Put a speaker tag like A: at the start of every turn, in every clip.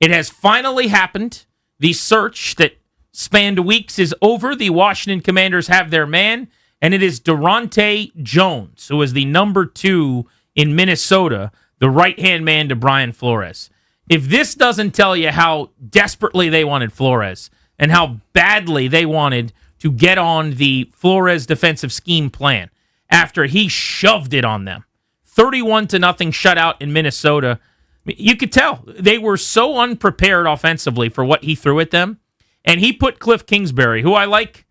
A: It has finally happened. The search that spanned weeks is over. The Washington Commanders have their man, and it is Daronte Jones, who is the number 2 in Minnesota, the right-hand man to Brian Flores. If this doesn't tell you how desperately they wanted Flores and how badly they wanted to get on the Flores defensive scheme plan after he shoved it on them, 31-0 shutout in Minnesota, you could tell they were so unprepared offensively for what he threw at them. And he put Cliff Kingsbury, who I like,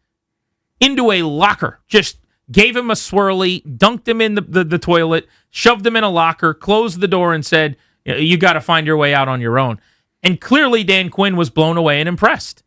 A: into a locker. Just gave him a swirly, dunked him in the toilet, shoved him in a locker, closed the door, and said, you got to find your way out on your own. And clearly Dan Quinn was blown away and impressed.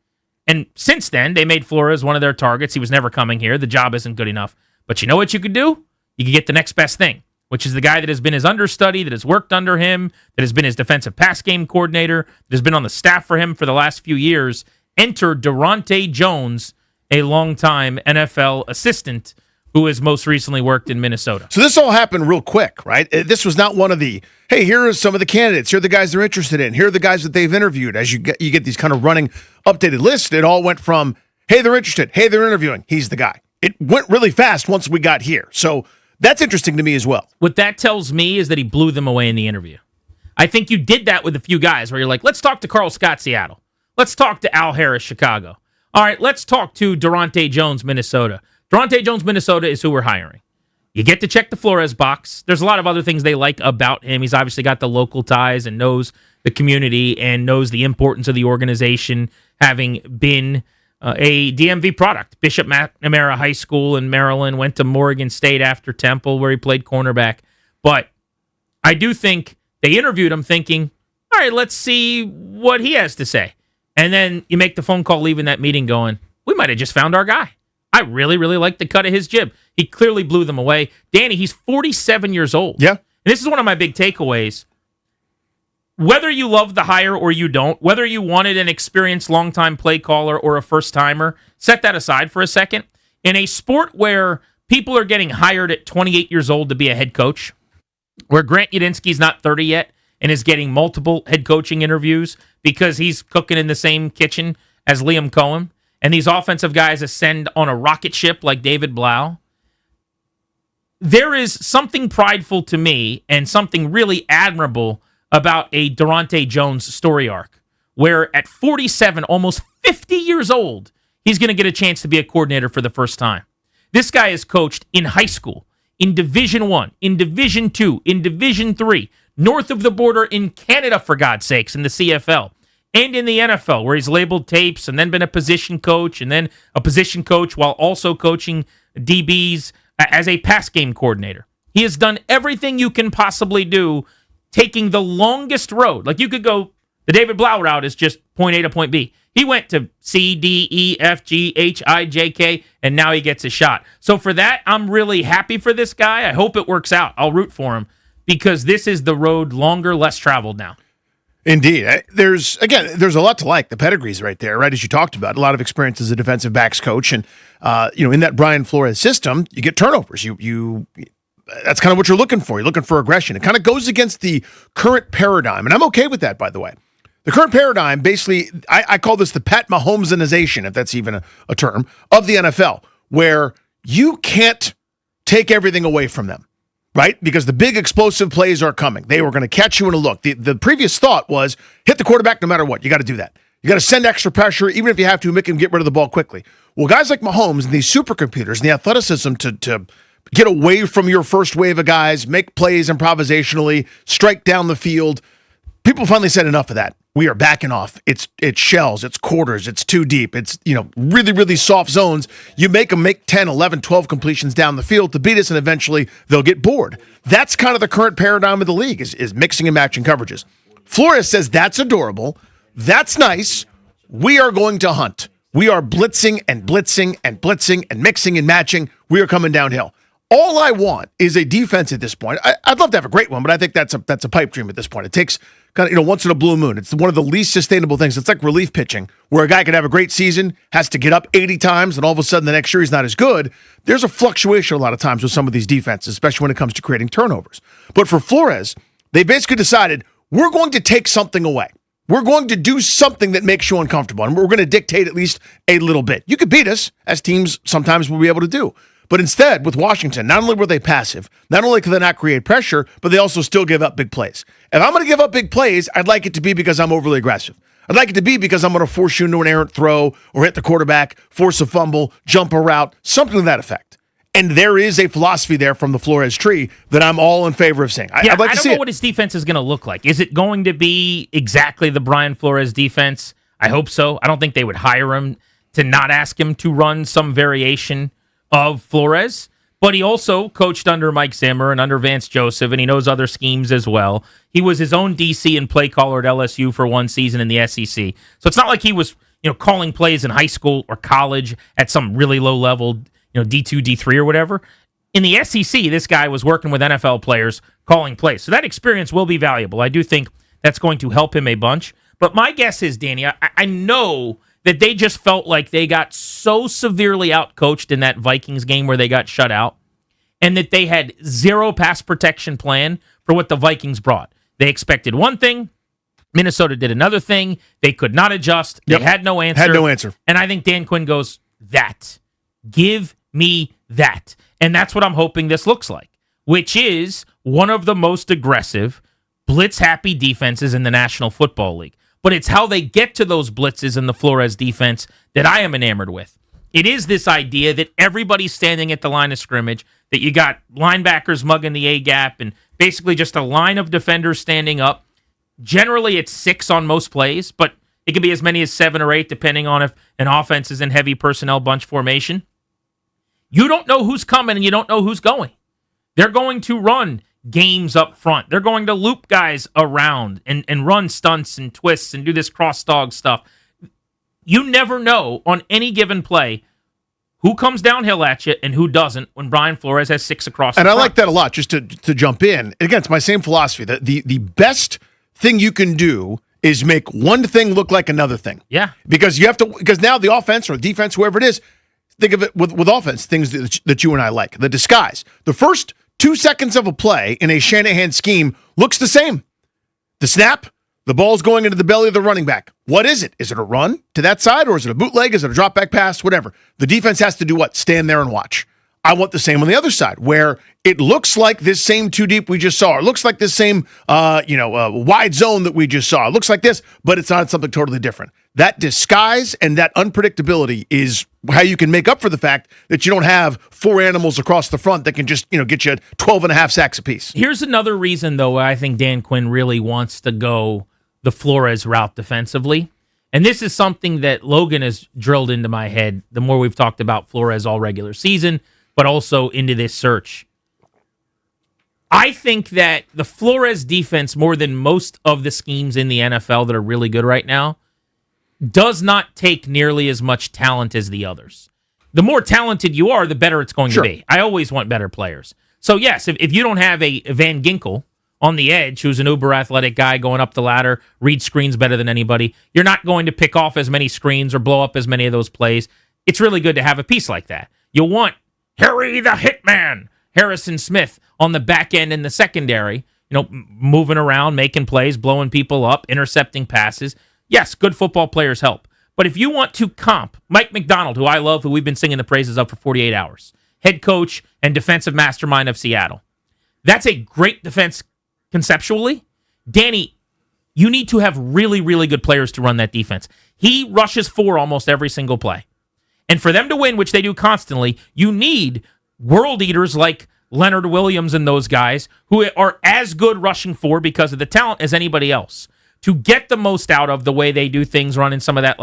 A: And since then, they made Flores one of their targets. He was never coming here. The job isn't good enough. But you know what you could do? You could get the next best thing, which is the guy that has been his understudy, that has worked under him, that has been his defensive pass game coordinator, that has been on the staff for him for the last few years. Enter Daronte Jones, a longtime NFL assistant who has most recently worked in Minnesota.
B: So this all happened real quick, right? This was not one of the, hey, here are some of the candidates. Here are the guys they're interested in. Here are the guys that they've interviewed. As you get these kind of running updated lists, it all went from, hey, they're interested. Hey, they're interviewing. He's the guy. It went really fast once we got here. So that's interesting to me as well.
A: What that tells me is that he blew them away in the interview. I think you did that with a few guys where you're like, let's talk to Carl Scott, Seattle. Let's talk to Al Harris, Chicago. All right, let's talk to Daronte Jones, Minnesota. Daronte Jones, Minnesota is who we're hiring. You get to check the Flores box. There's a lot of other things they like about him. He's obviously got the local ties and knows the community and knows the importance of the organization, having been a DMV product. Bishop McNamara High School in Maryland, went to Morgan State after Temple, where he played cornerback. But I do think they interviewed him thinking, all right, let's see what he has to say. And then you make the phone call leaving that meeting going, we might have just found our guy. I really, really like the cut of his jib. He clearly blew them away. Danny, he's 47 years old.
B: Yeah.
A: And this is one of my big takeaways. Whether you love the hire or you don't, whether you wanted an experienced longtime play caller or a first-timer, set that aside for a second. In a sport where people are getting hired at 28 years old to be a head coach, where Grant Yudinsky's not 30 yet and is getting multiple head coaching interviews because he's cooking in the same kitchen as Liam Cohen, and these offensive guys ascend on a rocket ship like David Blau, there is something prideful to me and something really admirable about a Daronte Jones story arc, where at 47, almost 50 years old, he's going to get a chance to be a coordinator for the first time. This guy is coached in high school, in Division I, in Division II, in Division III, north of the border in Canada, for God's sakes, in the CFL, and in the NFL, where he's labeled tapes and then been a position coach and then a position coach while also coaching DBs as a pass game coordinator. He has done everything you can possibly do, taking the longest road. Like, you could go, the David Blau route is just point A to point B. He went to C, D, E, F, G, H, I, J, K, and now he gets a shot. So for that, I'm really happy for this guy. I hope it works out. I'll root for him because this is the road longer, less traveled now.
B: Indeed. There's a lot to like. The pedigree's right there, right, as you talked about. A lot of experience as a defensive backs coach. And, in that Brian Flores system, you get turnovers. That's kind of what you're looking for. You're looking for aggression. It kind of goes against the current paradigm. And I'm okay with that, by the way. The current paradigm, basically, I call this the Pat Mahomesization, if that's even a term, of the NFL, where you can't take everything away from them. Right? Because the big explosive plays are coming. They were going to catch you in a look. The previous thought was hit the quarterback no matter what. You got to do that. You got to send extra pressure, even if you have to make him get rid of the ball quickly. Well, guys like Mahomes and these supercomputers and the athleticism to get away from your first wave of guys, make plays improvisationally, strike down the field. People finally said enough of that. We are backing off. It's shells, it's quarters, it's too deep. It's, really, really soft zones. You make them make 10, 11, 12 completions down the field to beat us, and eventually they'll get bored. That's kind of the current paradigm of the league is mixing and matching coverages. Flores says that's adorable. That's nice. We are going to hunt. We are blitzing and blitzing and blitzing and mixing and matching. We are coming downhill. All I want is a defense at this point. I'd love to have a great one, but I think that's a pipe dream at this point. It takes kind of, once in a blue moon. It's one of the least sustainable things. It's like relief pitching, where a guy could have a great season, has to get up 80 times, and all of a sudden the next year he's not as good. There's a fluctuation a lot of times with some of these defenses, especially when it comes to creating turnovers. But for Flores, they basically decided, we're going to take something away. We're going to do something that makes you uncomfortable, and we're going to dictate at least a little bit. You could beat us, as teams sometimes will be able to do. But instead, with Washington, not only were they passive, not only could they not create pressure, but they also still give up big plays. If I'm going to give up big plays, I'd like it to be because I'm overly aggressive. I'd like it to be because I'm going to force you into an errant throw or hit the quarterback, force a fumble, jump a route, something to that effect. And there is a philosophy there from the Flores tree that I'm all in favor of seeing. I'd like to see
A: I don't know what his defense is going to look like. Is it going to be exactly the Brian Flores defense? I hope so. I don't think they would hire him to not ask him to run some variation of Flores. But he also coached under Mike Zimmer and under Vance Joseph, and he knows other schemes as well. He was his own DC and play caller at LSU for one season in the SEC. So it's not like he was, calling plays in high school or college at some really low level, D2, D3 or whatever. In the SEC, this guy was working with NFL players calling plays. So that experience will be valuable. I do think that's going to help him a bunch. But my guess is, Danny, I know that they just felt like they got so severely outcoached in that Vikings game where they got shut out, and that they had zero pass protection plan for what the Vikings brought. They expected one thing, Minnesota did another thing, they could not adjust, they had no answer.
B: Had no answer.
A: And I think Dan Quinn goes, that. Give me that. And that's what I'm hoping this looks like, which is one of the most aggressive, blitz-happy defenses in the National Football League. But it's how they get to those blitzes in the Flores defense that I am enamored with. It is this idea that everybody's standing at the line of scrimmage, that you got linebackers mugging the A-gap, and basically just a line of defenders standing up. Generally, it's 6 on most plays, but it can be as many as 7 or 8, depending on if an offense is in heavy personnel bunch formation. You don't know who's coming, and you don't know who's going. They're going to run games up front. They're going to loop guys around and run stunts and twists and do this cross dog stuff. You never know on any given play who comes downhill at you and who doesn't when Brian Flores has 6 across the front.
B: And I like that a lot, just to jump in. Again, it's my same philosophy. The best thing you can do is make one thing look like another thing.
A: Yeah.
B: Because now the offense or defense, whoever it is, think of it with offense, things that you and I like. The disguise. The first 2 seconds of a play in a Shanahan scheme looks the same. The snap, the ball's going into the belly of the running back. What is it? Is it a run to that side, or is it a bootleg? Is it a drop back pass? Whatever. The defense has to do what? Stand there and watch. I want the same on the other side, where it looks like this same 2 deep we just saw. It looks like this same wide zone that we just saw. It looks like this, but it's not something totally different. That disguise and that unpredictability is how you can make up for the fact that you don't have 4 animals across the front that can just get you 12 and a half sacks apiece.
A: Here's another reason, though, why I think Dan Quinn really wants to go the Flores route defensively. And this is something that Logan has drilled into my head the more we've talked about Flores all regular season, but also into this search. I think that the Flores defense, more than most of the schemes in the NFL that are really good right now, does not take nearly as much talent as the others. The more talented you are, the better it's going to be. I always want better players. So yes, if you don't have a Van Ginkel on the edge, who's an uber athletic guy going up the ladder, reads screens better than anybody, you're not going to pick off as many screens or blow up as many of those plays. It's really good to have a piece like that. You'll want Harry the Hitman, Harrison Smith on the back end in the secondary, moving around, making plays, blowing people up, intercepting passes. Yes, good football players help. But if you want to comp Mike McDonald, who I love, who we've been singing the praises of for 48 hours, head coach and defensive mastermind of Seattle, that's a great defense conceptually. Danny, you need to have really, really good players to run that defense. He rushes 4 almost every single play. And for them to win, which they do constantly, you need world eaters like Leonard Williams and those guys who are as good rushing 4 because of the talent as anybody else to get the most out of the way they do things, running some of that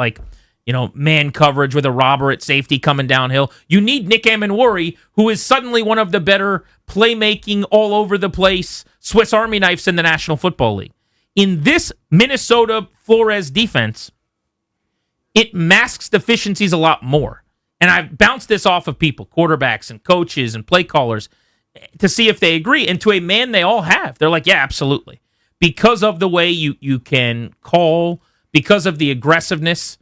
A: man coverage with a robber at safety coming downhill. You need Nick Amenwori, who is suddenly one of the better playmaking all over the place Swiss Army knives in the National Football League. In this Minnesota Flores defense, it masks deficiencies a lot more. And I've bounced this off of people, quarterbacks and coaches and play callers, to see if they agree. And to a man, they all have. They're like, yeah, absolutely. Because of the way you can call, because of the aggressiveness,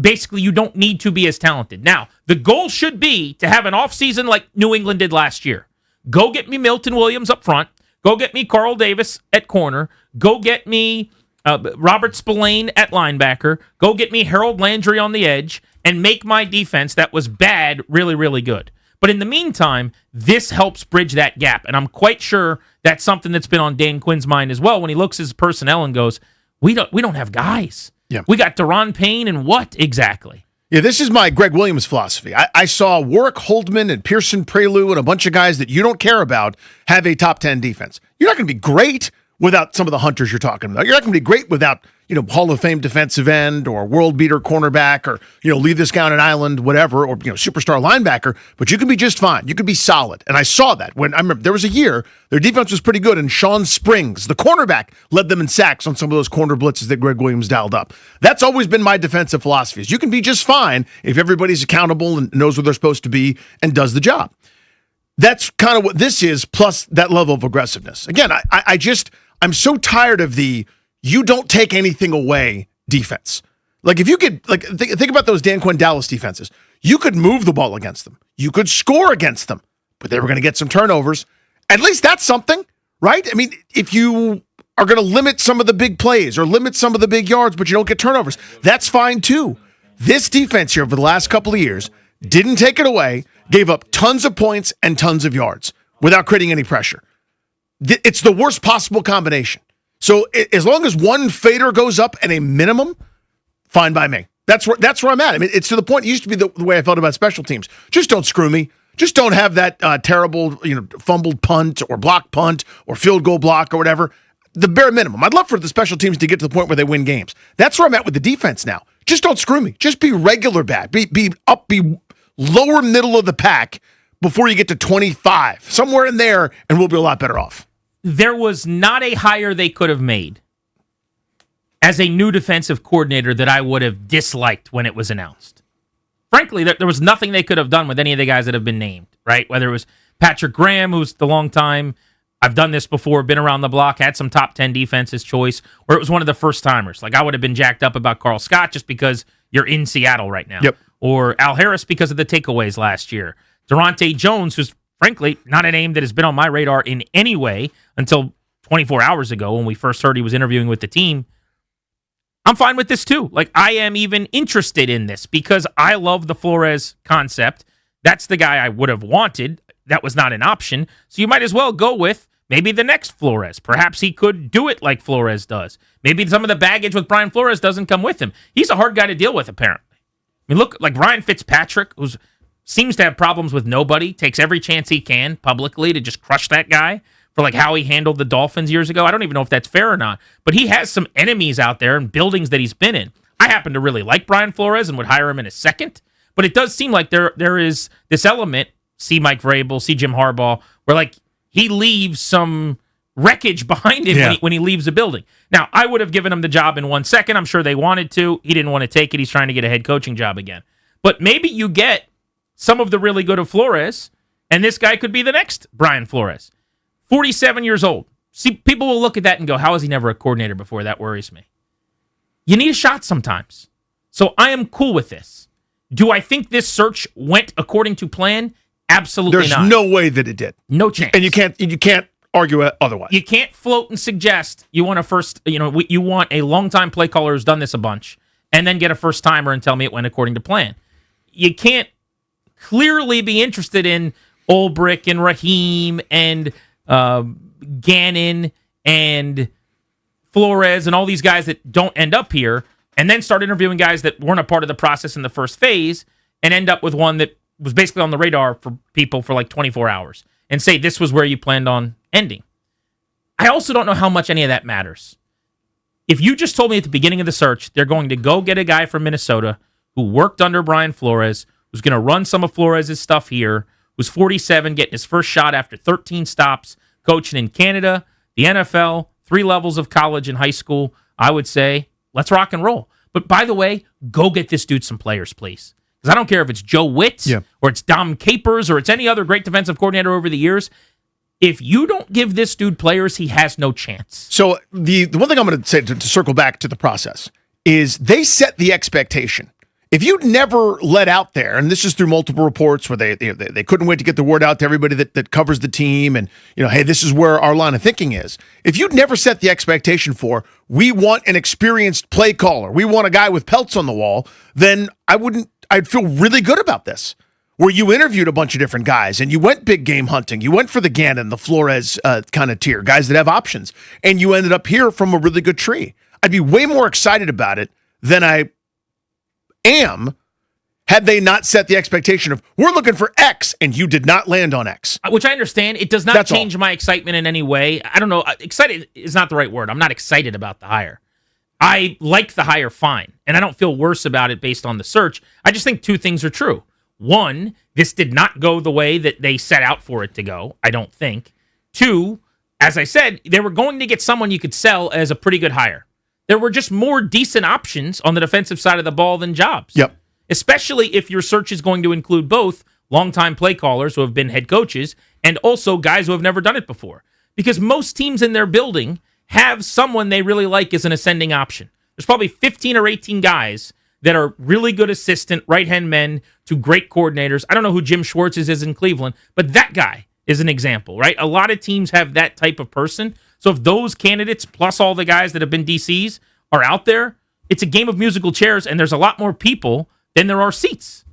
A: basically you don't need to be as talented. Now, the goal should be to have an offseason like New England did last year. Go get me Milton Williams up front. Go get me Carl Davis at corner. Go get me Robert Spillane at linebacker, go get me Harold Landry on the edge, and make my defense that was bad really, really good. But in the meantime, this helps bridge that gap. And I'm quite sure that's something that's been on Dan Quinn's mind as well when he looks at his personnel and goes, we don't have guys.
B: Yeah.
A: We got Daron Payne and what exactly?
B: Yeah, this is my Greg Williams philosophy. I saw Warwick Holdman and Pearson Prelu and a bunch of guys that you don't care about have a top 10 defense. You're not going to be great without some of the hunters you're talking about. You're not going to be great without, Hall of Fame defensive end or world beater cornerback or, leave this guy on an island, whatever, or, superstar linebacker, but you can be just fine. You can be solid. And I saw that when I remember there was a year, their defense was pretty good, and Sean Springs, the cornerback, led them in sacks on some of those corner blitzes that Greg Williams dialed up. That's always been my defensive philosophy is you can be just fine if everybody's accountable and knows where they're supposed to be and does the job. That's kind of what this is, plus that level of aggressiveness. Again, I'm so tired of the you don't take anything away defense. Like if you could, think about those Dan Quinn Dallas defenses. You could move the ball against them. You could score against them, but they were going to get some turnovers. At least that's something, right? I mean, if you are going to limit some of the big plays or limit some of the big yards, but you don't get turnovers, that's fine too. This defense here over the last couple of years didn't take it away, gave up tons of points and tons of yards without creating any pressure. It's the worst possible combination. So as long as one fader goes up at a minimum, fine by me. That's where I'm at. I mean, it's to the point. It used to be the way I felt about special teams. Just don't screw me. Just don't have that terrible, fumbled punt or block punt or field goal block or whatever. The bare minimum. I'd love for the special teams to get to the point where they win games. That's where I'm at with the defense now. Just don't screw me. Just be regular bad. Be lower middle of the pack before you get to 25. Somewhere in there, and we'll be a lot better off.
A: There was not a hire they could have made as a new defensive coordinator that I would have disliked when it was announced. Frankly, there was nothing they could have done with any of the guys that have been named, right? Whether it was Patrick Graham, who's the long time, I've done this before, been around the block, had some top 10 defenses choice, or it was one of the first timers. Like I would have been jacked up about Carl Scott just because you're in Seattle right now.
B: Yep.
A: Or Al Harris because of the takeaways last year. Daronte Jones, who's frankly not a name that has been on my radar in any way until 24 hours ago when we first heard he was interviewing with the team. I'm fine with this too. Like I am even interested in this because I love the Flores concept. That's the guy I would have wanted. That was not an option. So you might as well go with maybe the next Flores. Perhaps he could do it like Flores does. Maybe some of the baggage with Brian Flores doesn't come with him. He's a hard guy to deal with, apparently. I mean, look, like Ryan Fitzpatrick, who seems to have problems with nobody, takes every chance he can publicly to just crush that guy for like how he handled the Dolphins years ago. I don't even know if that's fair or not, but he has some enemies out there and buildings that he's been in. I happen to really like Brian Flores and would hire him in a second, but it does seem like there is this element, see Mike Vrabel, see Jim Harbaugh, where like he leaves some wreckage behind him when he leaves the building. Now, I would have given him the job in 1 second. I'm sure they wanted to. He didn't want to take it. He's trying to get a head coaching job again. But maybe you get some of the really good of Flores, and this guy could be the next Brian Flores. 47 years old. See, people will look at that and go, how was he never a coordinator before? That worries me. You need a shot sometimes. So I am cool with this. Do I think this search went according to plan? Absolutely not.
B: There's no way that it did.
A: No chance.
B: And you can't argue otherwise.
A: You can't float and suggest you want you want a longtime play caller who's done this a bunch and then get a first timer and tell me it went according to plan. You can't clearly be interested in Ulbrich and Raheem and Gannon and Flores and all these guys that don't end up here and then start interviewing guys that weren't a part of the process in the first phase and end up with one that was basically on the radar for people for like 24 hours and say this was where you planned on ending. I also don't know how much any of that matters. If you just told me at the beginning of the search they're going to go get a guy from Minnesota who worked under Brian Flores, who's going to run some of Flores' stuff here, who's 47, getting his first shot after 13 stops, coaching in Canada, the NFL, 3 levels of college and high school, I would say, let's rock and roll. But by the way, go get this dude some players, please. Because I don't care if it's Joe Witt or it's Dom Capers or it's any other great defensive coordinator over the years. If you don't give this dude players, he has no chance.
B: So the one thing I'm going to say to circle back to the process is they set the expectation. if you'd never let out there, and this is through multiple reports where they couldn't wait to get the word out to everybody that covers the team, and hey, this is where our line of thinking is. If you'd never set the expectation for, we want an experienced play caller, we want a guy with pelts on the wall, then I'd feel really good about this. Where you interviewed a bunch of different guys and you went big game hunting, you went for the Gannon, the Flores kind of tier, guys that have options, and you ended up here from a really good tree. I'd be way more excited about it than I am had they not set the expectation of, we're looking for X, and you did not land on X.
A: Which I understand. It does not change my excitement in any way. I don't know. Excited is not the right word. I'm not excited about the hire. I like the hire fine, and I don't feel worse about it based on the search. I just think two things are true. One, this did not go the way that they set out for it to go, I don't think. Two, as I said, they were going to get someone you could sell as a pretty good hire. There were just more decent options on the defensive side of the ball than jobs.
B: Yep.
A: Especially if your search is going to include both longtime play callers who have been head coaches and also guys who have never done it before. Because most teams in their building have someone they really like as an ascending option. There's probably 15 or 18 guys that are really good assistant right-hand men to great coordinators. I don't know who Jim Schwartz is in Cleveland, but that guy is an example, right? A lot of teams have that type of person. So if those candidates, plus all the guys that have been DCs, are out there, it's a game of musical chairs, and there's a lot more people than there are seats.